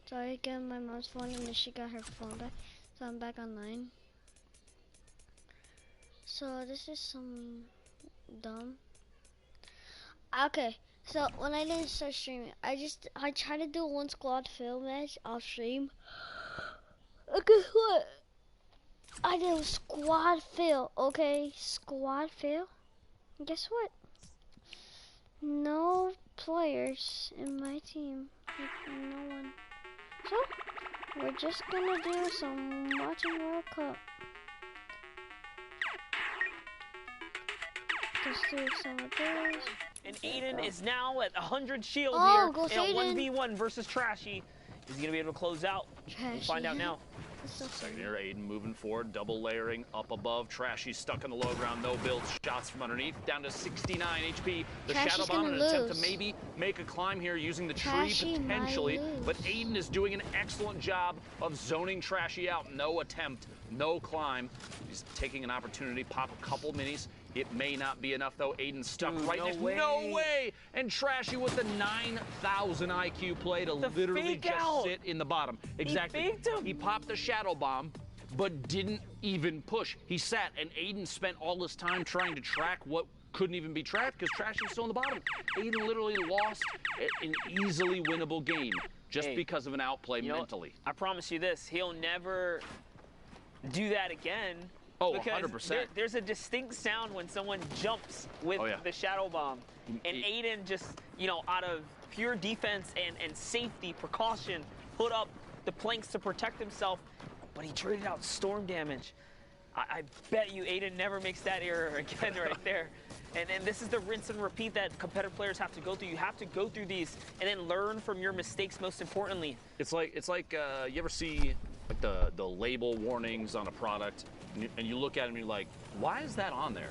So I got my mom's phone and then she got her phone back. So I'm back online. So this is some dumb. Okay, so when I didn't start streaming, I tried to do one squad fail match off stream. And guess what? I did a squad fail, okay? Squad fail. And guess what? No players in my team. Like, no one. So, we're just gonna do some watching World Cup. Just do some of this. And Aiden is now at 100 shield Oh, here in a 1v1 versus Trashy. Is he gonna be able to close out? We'll find out now. Second here, Aiden moving forward, double layering up above. Trashy stuck on the low ground, no build, shots from underneath, down to 69 HP. The Shadow Bomb in an attempt to maybe make a climb here using the tree potentially, but Aiden is doing an excellent job of zoning Trashy out. No attempt, no climb. He's taking an opportunity, pop a couple minis. It may not be enough though. Aiden stuck right next. No way! And Trashy with the 9,000 IQ play to literally just sit in the bottom. Exactly. He popped the Shadow Bomb, but didn't even push. He sat, and Aiden spent all this time trying to track what couldn't even be tracked because Trashy's still in the bottom. Aiden literally lost an easily winnable game just because of an outplay mentally. I promise you this, he'll never do that again. Oh, 100%. There's a distinct sound when someone jumps with the Shadow Bomb. And Aiden just, you know, out of pure defense and safety, precaution, put up the planks to protect himself, but he traded out storm damage. I bet you Aiden never makes that error again right there. And this is the rinse and repeat that competitive players have to go through. You have to go through these and then learn from your mistakes most importantly. It's like you ever see like the label warnings on a product and you look at it and you're like, why is that on there?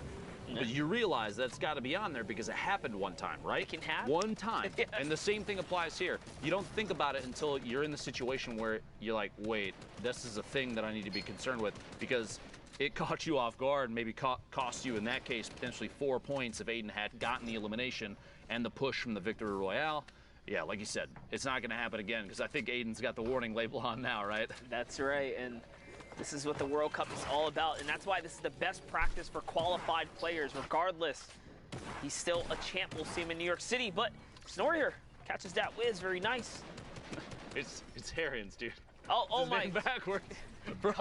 But you realize that's got to be on there because it happened one time, right? It can happen. One time. Yes. And the same thing applies here. You don't think about it until you're in the situation where you're like, wait, this is a thing that I need to be concerned with because it caught you off guard, maybe cost you, in that case, potentially 4 points if Aiden had gotten the elimination and the push from the Victory Royale. Yeah, like you said, it's not going to happen again because I think Aiden's got the warning label on now, right? That's right, and this is what the World Cup is all about, and that's why this is the best practice for qualified players, regardless. He's still a champ. We'll see him in New York City, but Snore here catches that whiz. Very nice. It's Harians, dude. Oh my. Backwards. Bro,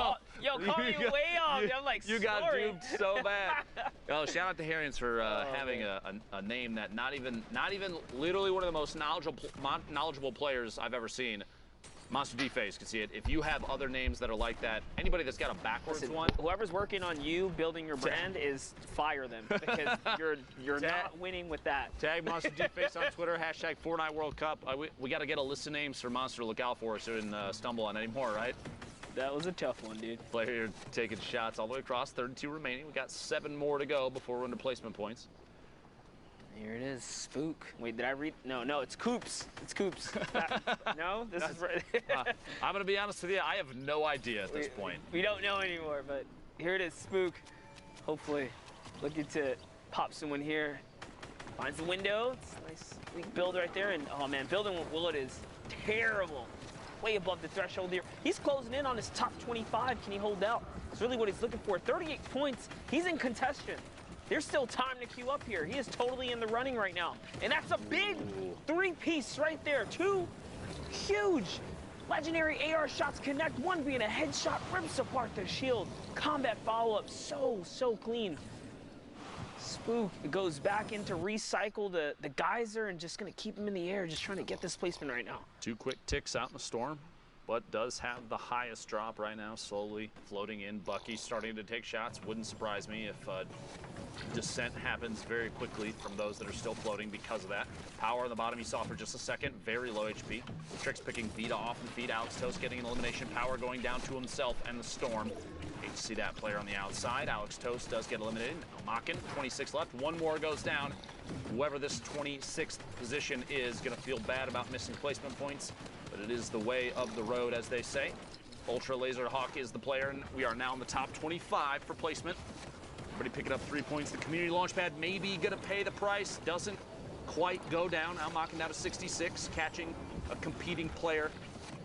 yo, call me way off. I'm like, you got duped so bad. Oh, shout out to Harians for having a name that not even literally one of the most knowledgeable players I've ever seen. Monster D-Face can see it. If you have other names that are like that, anybody that's got a backwards one. Whoever's working on you building your brand is fire them because you're not winning with that. Tag Monster D-Face on Twitter, hashtag Fortnite World Cup. We got to get a list of names for Monster to look out for so we didn't stumble on any more, right? That was a tough one, dude. Player taking shots all the way across, 32 remaining. We got 7 more to go before we're into placement points. Here it is, Spook. Wait, did I read? No, it's Coops. It's Coops. No, this is right. I'm gonna be honest with you. I have no idea at this point. We don't know anymore, but here it is, Spook. Hopefully, looking to pop someone here. Finds the window. It's a nice weak build right there, and oh man, building with Willet is terrible. Way above the threshold here. He's closing in on his top 25. Can he hold out? It's really what he's looking for. 38 points. He's in contention. There's still time to queue up here. He is totally in the running right now. And that's a big 3-piece right there. 2 huge legendary AR shots connect. One being a headshot, rips apart the shield. Combat follow-up, so clean. Spook goes back in to recycle the geyser and just gonna keep him in the air, just trying to get this placement right now. 2 quick ticks out in the storm, but does have the highest drop right now, slowly floating in. Bucky starting to take shots. Wouldn't surprise me if descent happens very quickly from those that are still floating because of that. Power on the bottom you saw for just a second, very low HP. The Tricks picking Vita off and feed. Alex Toast getting an elimination. Power going down to himself and the Storm. Hate to see that player on the outside. Alex Toast does get eliminated. Mockin, 26 left. 1 more goes down. Whoever this 26th position is gonna feel bad about missing placement points, but it is the way of the road, as they say. Ultra Laser Hawk is the player, and we are now in the top 25 for placement. Everybody picking up 3 points. The community launchpad may be gonna pay the price. Doesn't quite go down. Now Mockin down to 66, catching a competing player.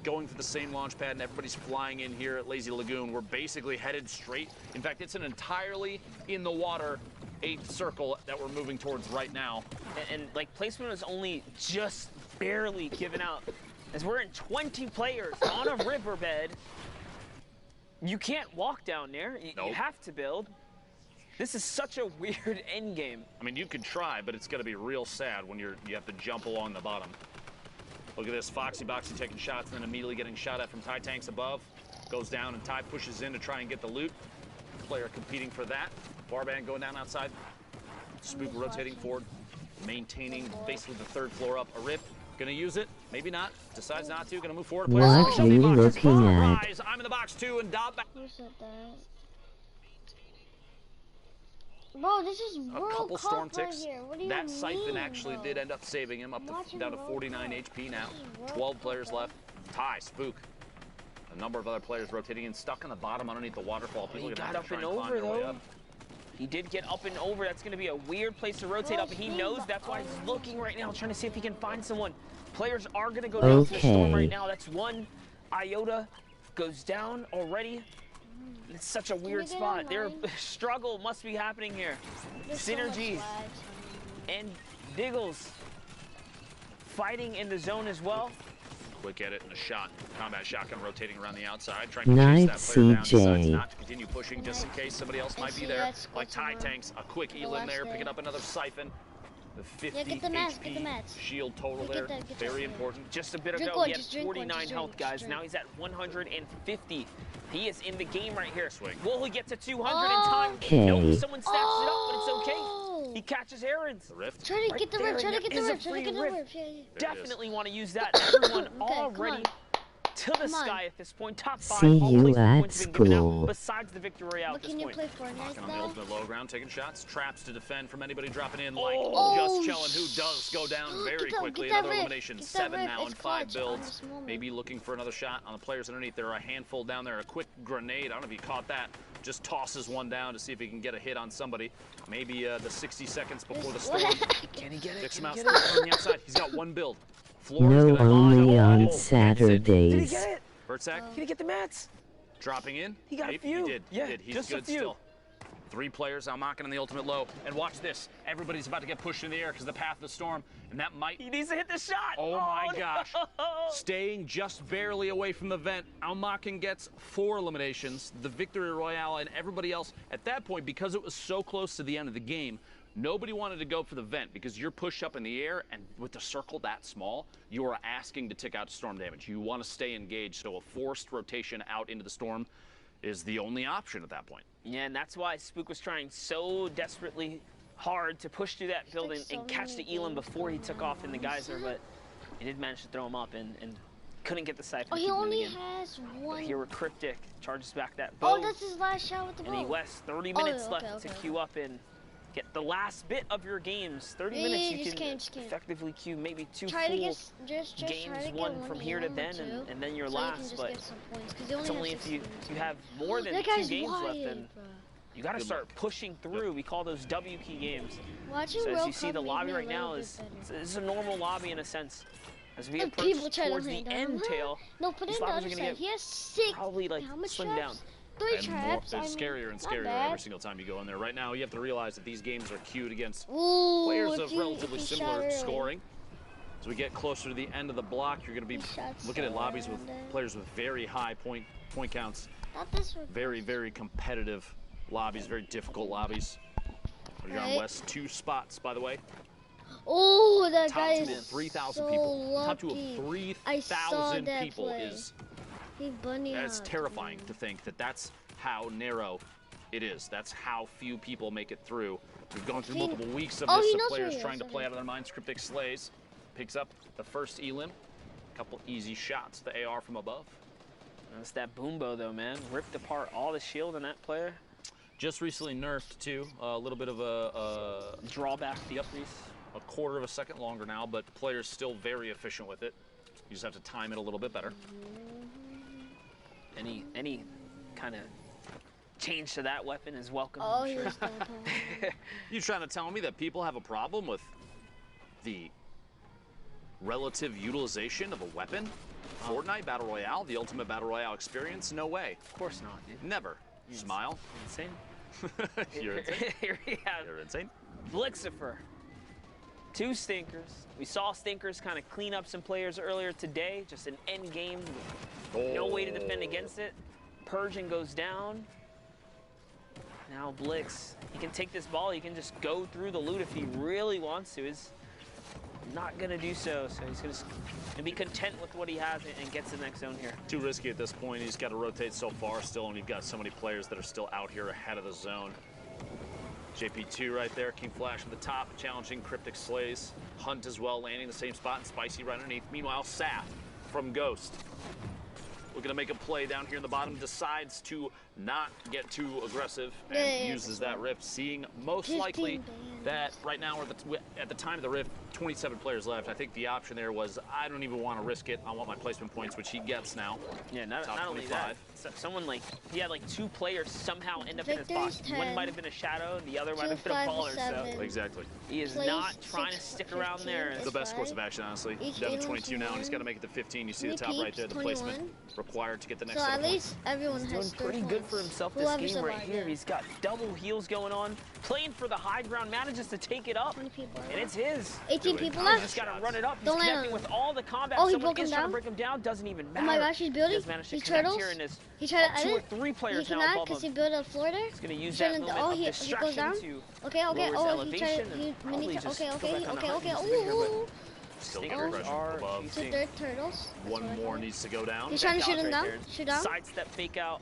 going for the same launch pad, and everybody's flying in here at Lazy Lagoon. We're basically headed straight. In fact, it's an entirely in the water 8th circle that we're moving towards right now. And like placement is only just barely given out. As we're in 20 players on a riverbed, you can't walk down there. Nope. You have to build. This is such a weird end game. I mean, you could try, but it's going to be real sad when you have to jump along the bottom. Look at this, Foxy Boxy taking shots and then immediately getting shot at from Ty Tanks above. Goes down and Ty pushes in to try and get the loot. Player competing for that. Barband going down outside. Spook rotating forward, maintaining basically the 3rd floor up. A rip, gonna use it, maybe not. Decides not to, gonna move forward. What are you looking at? I'm in the box too, and Dob back. Who said that? Bro, this is World A couple Cup storm right ticks. here. What do you That mean, siphon actually bro? did end up saving him, up to, down to 49 HP now. 12 players left. Ty, Spook. A number of other players rotating in, stuck on the bottom underneath the waterfall. People He are gonna got have to up try and and climb over their way though. up. He did get up and over. That's going to be a weird place to rotate up. He knows that's why he's looking right now, trying to see if he can find someone. Players are going to go down to the storm right now. That's one. Iota goes down already. It's such a weird spot. Their struggle must be happening here. Synergy and Diggles fighting in the zone as well. Quick edit and a shot. Combat shotgun rotating around the outside, trying to chase that player down. Decides not to continue pushing just in case somebody else might be there. Like Ty Tanks, a quick Elim there, picking up another siphon. The 50 get the mats, HP get the mats. shield total there, very important. Just a bit ago, he had 49 health, guys. Now he's at 150. He is in the game right here. Will he get to 200 in time? Nope, someone snatches it up, but it's okay. He catches errands. The rift. Try to get the rift, try to get the rift, try to get the rift. rift. Yeah, yeah. Definitely want to use that. Everyone already to the sky at this point. Top 5. See all you placement at points have been given out, school. besides the victory royale at this Can you point. play Fortnite Knocking on the now? ultimate low ground, taking shots. Traps to defend from anybody dropping in like Oh, Just Chillin', who does go down very quickly. get that Another rift, elimination, get that 7 rift. now It's and 5 clutch on builds. this moment. Maybe looking for another shot on the players underneath. There are a handful down there. A quick grenade. I don't know if you caught that. Just tosses one down to see if he can get a hit on somebody. Maybe the 60 seconds before the storm. Can he get it? Picks him Can out he get it? on the outside. He's got one build. Floor is No, gonna only oh, on gets it. Saturdays. Did he get it? Bertsack Did he get the mats? dropping in. He got a Yep, few. He did. Yeah, he did. He's just a good few. still. 3 players now knocking on the ultimate low. And watch this. Everybody's about to get pushed in the air because the path of the storm. And that might... He needs to hit the shot. Oh my gosh. No. Staying just barely away from the vent. Almaken gets 4 eliminations. The Victory Royale and everybody else. At that point, because it was so close to the end of the game, nobody wanted to go for the vent because you're pushed up in the air, and with the circle that small, you are asking to tick out storm damage. You want to stay engaged, so a forced rotation out into the storm is the only option at that point. Yeah, and that's why Spook was trying so desperately hard to push through that building and catch the Elam before he took off in the geyser, but he did manage to throw him up and couldn't get the siphon. Oh, he only has one. But here we're Cryptic, charges back that bow. Oh, that's his last shot with the bow. And West, 30 minutes left to okay. queue up and get the last bit of your games. 30 minutes you can effectively queue maybe 2 try full to get, just games, try to get one from here to then, and then you're last. But it's only if you have more than 2 games left, then you got to start pushing through. We call those W key games. Watching So as World you see, Cup the made lobby me a right now little is bit better. it's a normal lobby in a sense. As we And approach people try to towards the hit him. end tail, No, put it these in the lobbies other are gonna side. get He has 6. probably like How much slimmed down. traps? 3 And more, traps. they're I mean, scarier and not scarier bad. every single time you go in there. Right now, you have to realize that these games are queued against Ooh, players if of you- relatively if you shot similar early. scoring. As we get closer to the end of the block, you're going to be He shot looking at so lobbies with random. players with very high point counts. Not this one. Very, very competitive lobbies, very difficult lobbies. We're on Right. West 2 spots, by the way. Oh, that Top guy 2 is of 3,000 so people. lucky. Top 2 of I saw 3,000 that people play. is He bunny that's hopped, terrifying man. to think that that's how narrow it is. That's how few people make it through. We've gone through multiple weeks of Oh, this he of knows where players he is, trying to play okay. out of their minds. Cryptic slays, picks up the first Elim. Couple easy shots, the AR from above. That's that boom bow though, man. Ripped apart all the shield on that player. Just recently nerfed too. A little bit of a Drawback the uppies. a quarter of a second longer now, but players still very efficient with it. You just have to time it a little bit better. Any kind of change to that weapon is welcome. Oh, I'm he sure. was double time. You trying to tell me that people have a problem with the relative utilization of a weapon? Fortnite Battle Royale, the ultimate Battle Royale experience? No way. Of course not, dude. Never. Smile. Insane. You're insane. Here we have You're insane. Blixifer. 2 stinkers. We saw stinkers kind of clean up some players earlier today. Just an end game. No way to defend against it. Persian goes down. Now Blix, he can take this ball. He can just go through the loot if he really wants to. He's not going to do so. So he's going to be content with what he has and gets to the next zone here. Too risky at this point. He's got to rotate so far still, and you've got so many players that are still out here ahead of the zone. JP2 right there, King Flash at the top, challenging Cryptic Slays. Hunt as well, landing the same spot, and Spicy right underneath. Meanwhile, Saf from Ghost, looking to make a play down here in the bottom, decides to not get too aggressive and uses that rift, seeing most likely that right now, at the time of the rift, 27 players left. I think the option there was, I don't even want to risk it. I want my placement points, which he gets now. Yeah, not only that, someone like, he had like 2 players somehow end up in his box. One might have been a shadow, the other might have been a faller. So exactly. He is not trying to stick around there. The best course of action, honestly. Down to 22 now, and he's got to make it to 15. You see the top right there, the placement required to get the next so set at least everyone he's has doing pretty good for himself this game right here. He's got double heals going on, playing for the high ground, manages to take it up, and it's his. 18 people He's left. just got to run it up. He's Don't connecting with all the combat. Oh, he Someone broke him is trying to down? break him down. Doesn't even matter. Oh my gosh, he's building. He's turtles. Here and is He tried to 2 or edit. 3 players He now cannot above because he him. built a floor there. He's going to use that moment of he distraction goes down. to Okay. lower his Oh, he elevation tried. and He probably mini. just Okay. go back on the hunt Okay. and just figure Ooh. Still Stinkers pressure from are above. So third turtles. One more needs to go down. He's trying to shoot him right down. there. Shoot down. Sidestep, fake out.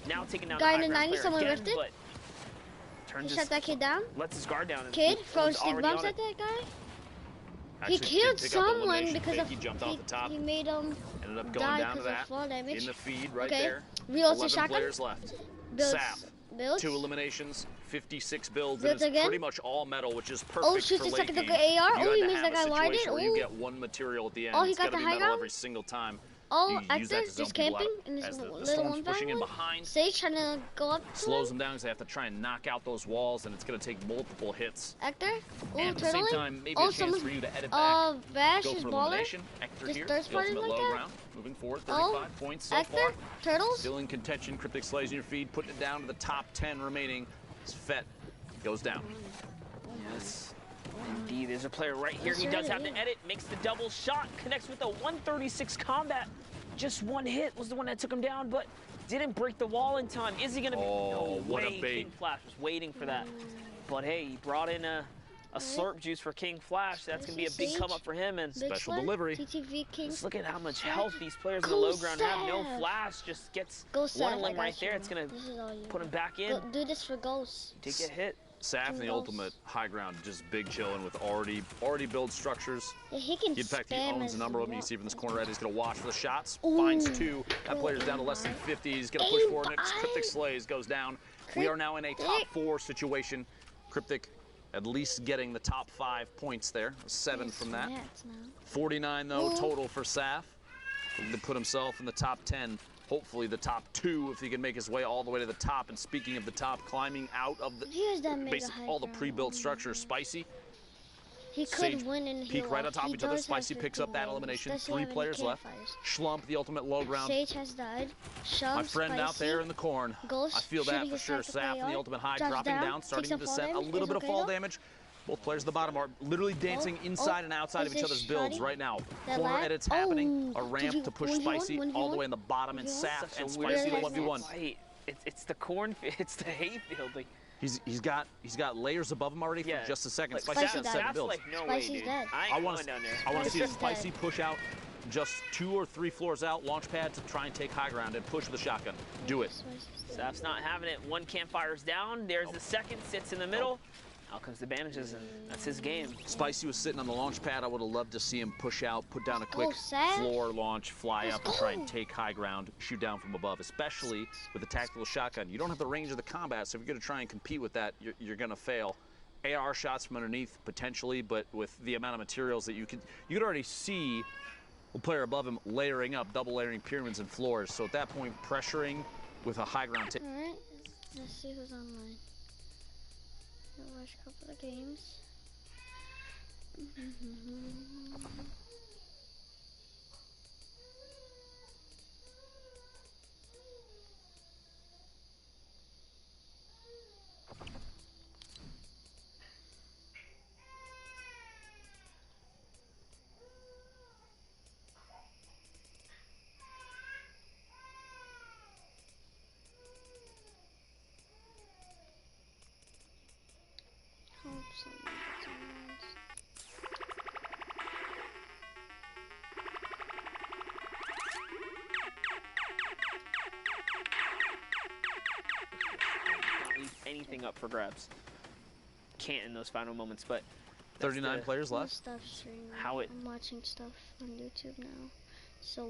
Now taking down Guy the in the high 90, ground someone player again, rifted. but He turns shot his, that kid down. lets his guard down. And Kid was throws stink already bombs on at it. that guy. Actually, He killed did pick up the someone elimination. because of He jumped off the top. He made him Ended up going die down to because of that. fall damage. In the feed right Okay. there. Reloads 11 the shotgun. players left. Builds. Saf. Builds. 2 eliminations, 56 builds, Builds and it's again. pretty much all metal, which is perfect Oh, shoots for the late second game. AR. You Oh, had he to makes have that a guy wide situation it. where you Ooh. get 1 material at the end. Oh, he It's got gotta the be high metal ground? every single time. Oh, You use actor that to zone just people out camping in this as the little storm's one pushing in one. behind. Sage trying to go up. to Slows him. them down because they have to try and knock out those walls, and it's going to take multiple hits. Actor. Ooh, And at the same turtling. time, maybe Oh, a chance someone. for you to edit back. Bash Go is for baller. elimination. Hector Just here, third the party ultimate like low that? ground. Moving forward, 35 points so Actor. far. Turtles. Still in contention. Cryptic Slays in your feed, putting it down to the top 10 remaining. As Fet goes down. Yes, indeed. There's a player right here. Yes, He does sir, have the yeah. edit, makes the double shot, connects with a 136 combat. Just 1 hit was the one that took him down, but didn't break the wall in time. Is he going to be? Oh, No what a way. bait. King Flash was waiting for that. But hey, he brought in a slurp juice for King Flash. That's going to be a big Sage. come up for him. And Big Special Flag, delivery. TTV King. just look at how much health these players in the Go low ground have. No Saf. Flash just gets Go one Saf, of I them got right there. you. It's going to This is all you. put him back in. Go, do this for ghosts. Take a hit. Saf in the Goals. ultimate high ground, just big chilling with already built structures. Yeah, he can In fact, he spam owns as a number of them. You well. see from this corner right, he's going to watch for the shots. Ooh. Finds 2. That Go player's down to less than aimbot. 50. He's going to push forward. Next, Aimbot. Cryptic Slays goes down. We are now in a top 4 situation. Cryptic at least getting the top 5 points there. 7 from that. 49, though, Ooh. total for Saf. To put himself in the top 10. Hopefully the top 2 if he can make his way all the way to the top. And speaking of the top, climbing out of the Here's that mega basic, high all the ground. pre-built structures. Spicy. He could Sage win and peek heal right on off. top of He each other. does have Spicy picks up 50 that wins. elimination. Does he 3 have any players left. campfires? Schlump, the ultimate low ground. Sage has died. Shum, My friend out there in the corn. Ghost I feel that shooting for his sure. tactical Saf in the AR, ultimate high, drops dropping down, down, starting takes to a fall descend. A damage. little Is bit of okay fall though? damage. Both players at the bottom are literally dancing inside and outside of is each this other's builds shoddy? right now. That Corner lag? edits happening. A Oh, ramp did you- to push 1v1? Spicy 1v1? all the way in the bottom, and 1v1? Saf Such and a Spicy weird the head 1v1. Wait, it's the corn. It's the hayfield. Like, He's got layers above him already yeah, for just a second. Like, Spicy's Spicy got died. 7 builds. like, no Spicy's way, dude. dead. I I ain't want going down there. to see Spicy's Spicy dead. push out just 2 or 3 floors out, launch pad to try and take high ground and push with the shotgun. Do it. Saf's not having it. 1 campfire's down. There's the second, sits in the middle. Out comes the bandages, and that's his game. Spicy was sitting on the launch pad. I would have loved to see him push out, put down a quick Saf. floor launch, fly Let's up, and try go. and take high ground, shoot down from above, especially with a tactical shotgun. You don't have the range of the combat, so if you're going to try and compete with that, you're going to fail. AR shots from underneath, potentially, but with the amount of materials that you could already see the player above him layering up, double layering pyramids and floors. So at that point, pressuring with a high ground tip. Alright, let's see who's online. I'll watch a couple of games. anything up for grabs. Can't in those final moments, but 39 players left. Stop streaming. How it I'm watching stuff on YouTube now. So